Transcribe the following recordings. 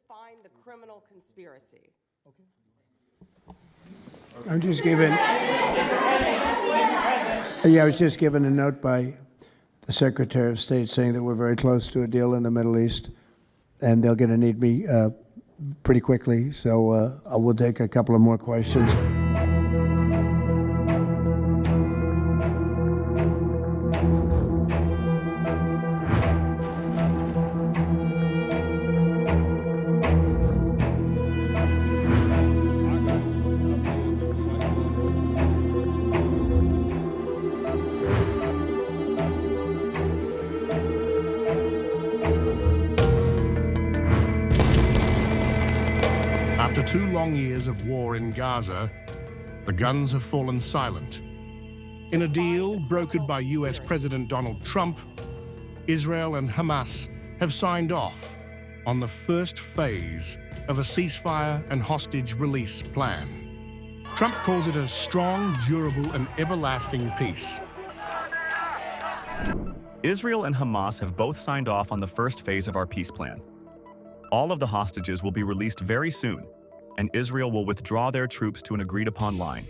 find the criminal conspiracy. I'm just given. I was just given a note by the Secretary of State saying that we're very close to a deal in the Middle East, and they're going to need me pretty quickly. So I will take a couple of more questions. After 2 long years of war in Gaza, the guns have fallen silent. In a deal brokered by US President Donald Trump, Israel and Hamas have signed off on the first phase of a ceasefire and hostage release plan. Trump calls it a strong, durable, and everlasting peace. Israel and Hamas have both signed off on the first phase of our peace plan. All of the hostages will be released very soon, and Israel will withdraw their troops to an agreed-upon line.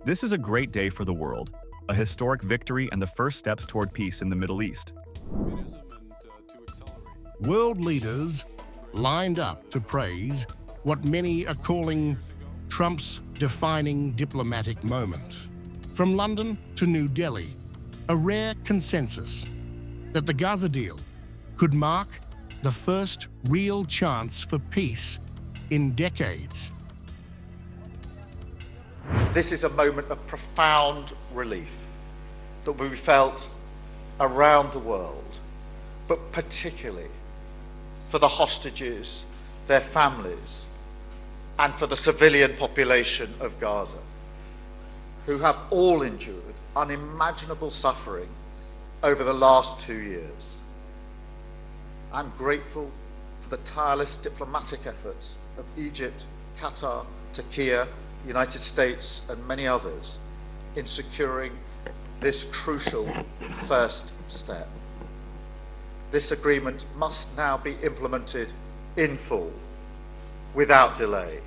This is a great day for the world, a historic victory and the first steps toward peace in the Middle East. World leaders lined up to praise what many are calling Trump's defining diplomatic moment. From London to New Delhi, a rare consensus that the Gaza deal could mark the first real chance for peace in decades. This is a moment of profound relief that we felt around the world, but particularly for the hostages, their families, and for the civilian population of Gaza, who have all endured unimaginable suffering over the last 2 years. I'm grateful for the tireless diplomatic efforts of Egypt, Qatar, Turkey, the United States, and many others in securing this crucial first step. This agreement must now be implemented in full, without delay,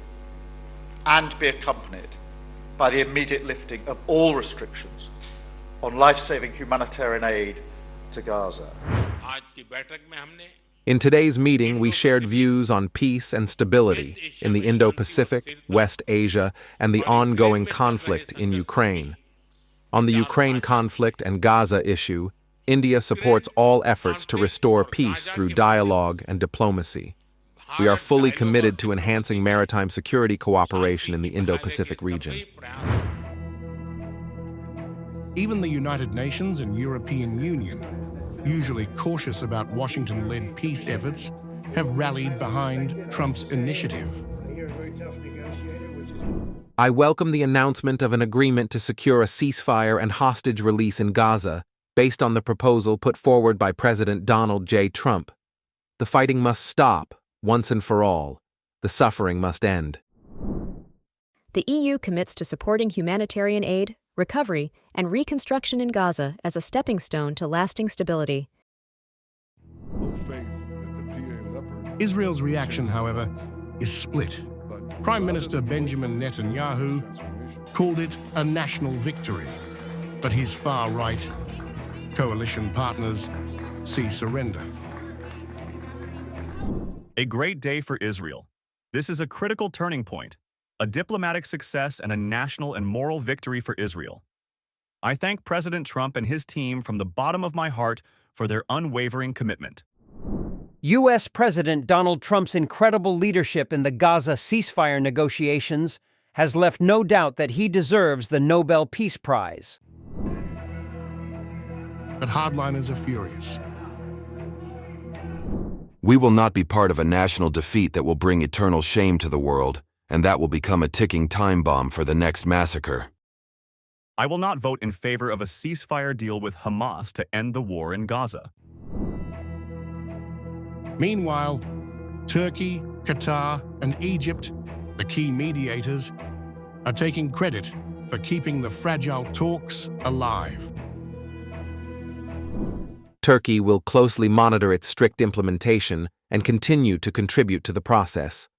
and be accompanied by the immediate lifting of all restrictions on life-saving humanitarian aid to Gaza. In today's meeting, we shared views on peace and stability in the Indo-Pacific, West Asia, and the ongoing conflict in Ukraine. On the Ukraine conflict and Gaza issue, India supports all efforts to restore peace through dialogue and diplomacy. We are fully committed to enhancing maritime security cooperation in the Indo-Pacific region. Even the United Nations and European Union, usually cautious about Washington-led peace efforts, have rallied behind Trump's initiative. I welcome the announcement of an agreement to secure a ceasefire and hostage release in Gaza, based on the proposal put forward by President Donald J. Trump. The fighting must stop, once and for all. The suffering must end. The EU commits to supporting humanitarian aid, recovery, and reconstruction in Gaza as a stepping stone to lasting stability. Israel's reaction, however, is split. Prime Minister Benjamin Netanyahu called it a national victory, but his far-right coalition partners see surrender. A great day for Israel. This is a critical turning point, a diplomatic success and a national and moral victory for Israel. I thank President Trump and his team from the bottom of my heart for their unwavering commitment. U.S. President Donald Trump's incredible leadership in the Gaza ceasefire negotiations has left no doubt that he deserves the Nobel Peace Prize. But hardliners are furious. We will not be part of a national defeat that will bring eternal shame to the world, and that will become a ticking time bomb for the next massacre. I will not vote in favor of a ceasefire deal with Hamas to end the war in Gaza. Meanwhile, Turkey, Qatar, and Egypt, the key mediators, are taking credit for keeping the fragile talks alive. Turkey will closely monitor its strict implementation and continue to contribute to the process.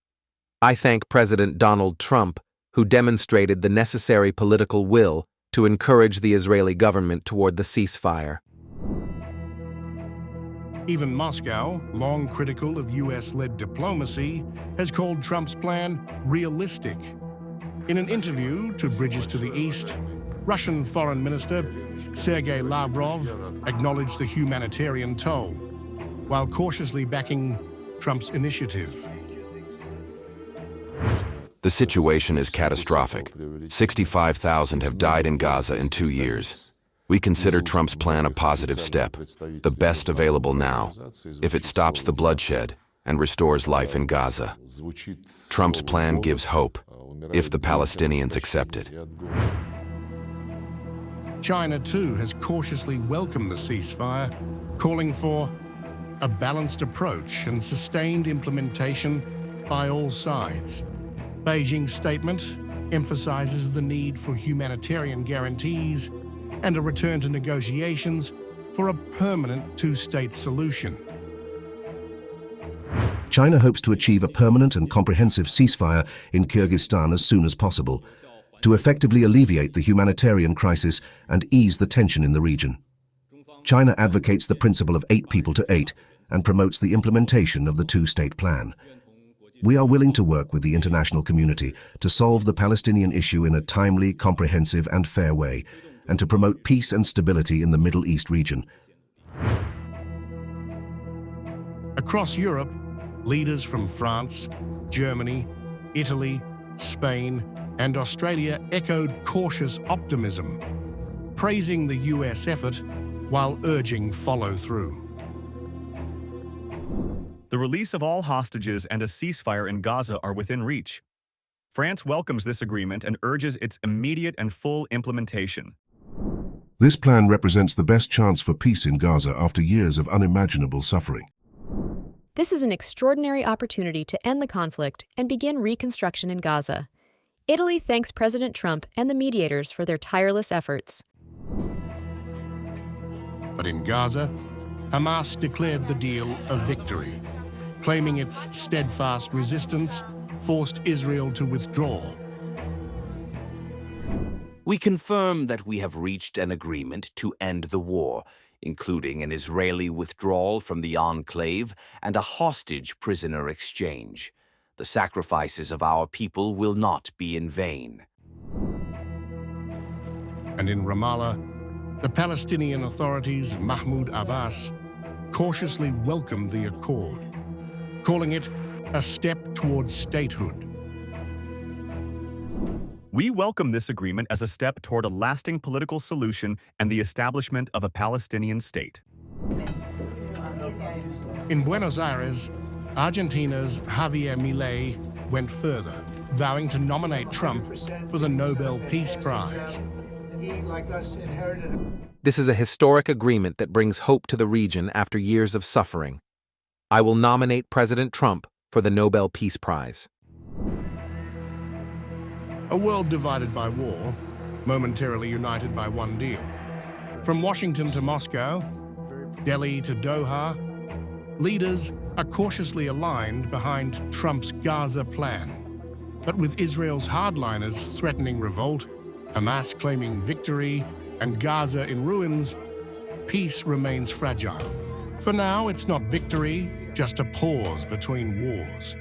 I thank President Donald Trump, who demonstrated the necessary political will to encourage the Israeli government toward the ceasefire. Even Moscow, long critical of US-led diplomacy, has called Trump's plan realistic. In an interview to Bridges to the East, Russian Foreign Minister Sergey Lavrov acknowledged the humanitarian toll, while cautiously backing Trump's initiative. The situation is catastrophic. 65,000 have died in Gaza in 2 years. We consider Trump's plan a positive step, the best available now, if it stops the bloodshed and restores life in Gaza. Trump's plan gives hope, if the Palestinians accept it. China, too, has cautiously welcomed the ceasefire, calling for a balanced approach and sustained implementation by all sides. Beijing's statement emphasizes the need for humanitarian guarantees and a return to negotiations for a permanent two-state solution. China hopes to achieve a permanent and comprehensive ceasefire in Kyrgyzstan as soon as possible, to effectively alleviate the humanitarian crisis and ease the tension in the region. China advocates the principle of 8 people to 8 and promotes the implementation of the two-state plan. We are willing to work with the international community to solve the Palestinian issue in a timely, comprehensive and fair way, and to promote peace and stability in the Middle East region. Across Europe, leaders from France, Germany, Italy, Spain, and Australia echoed cautious optimism, praising the US effort while urging follow-through. The release of all hostages and a ceasefire in Gaza are within reach. France welcomes this agreement and urges its immediate and full implementation. This plan represents the best chance for peace in Gaza after years of unimaginable suffering. This is an extraordinary opportunity to end the conflict and begin reconstruction in Gaza. Italy thanks President Trump and the mediators for their tireless efforts. But in Gaza, Hamas declared the deal a victory, claiming its steadfast resistance forced Israel to withdraw. We confirm that we have reached an agreement to end the war, including an Israeli withdrawal from the enclave and a hostage prisoner exchange. The sacrifices of our people will not be in vain. And in Ramallah, the Palestinian authorities, Mahmoud Abbas, cautiously welcomed the accord, calling it a step towards statehood. We welcome this agreement as a step toward a lasting political solution and the establishment of a Palestinian state. In Buenos Aires, Argentina's Javier Milei went further, vowing to nominate Trump for the Nobel Peace Prize. This is a historic agreement that brings hope to the region after years of suffering. I will nominate President Trump for the Nobel Peace Prize. A world divided by war, momentarily united by one deal. From Washington to Moscow, Delhi to Doha, leaders are cautiously aligned behind Trump's Gaza plan. But with Israel's hardliners threatening revolt, Hamas claiming victory, and Gaza in ruins, peace remains fragile. For now, it's not victory, just a pause between wars.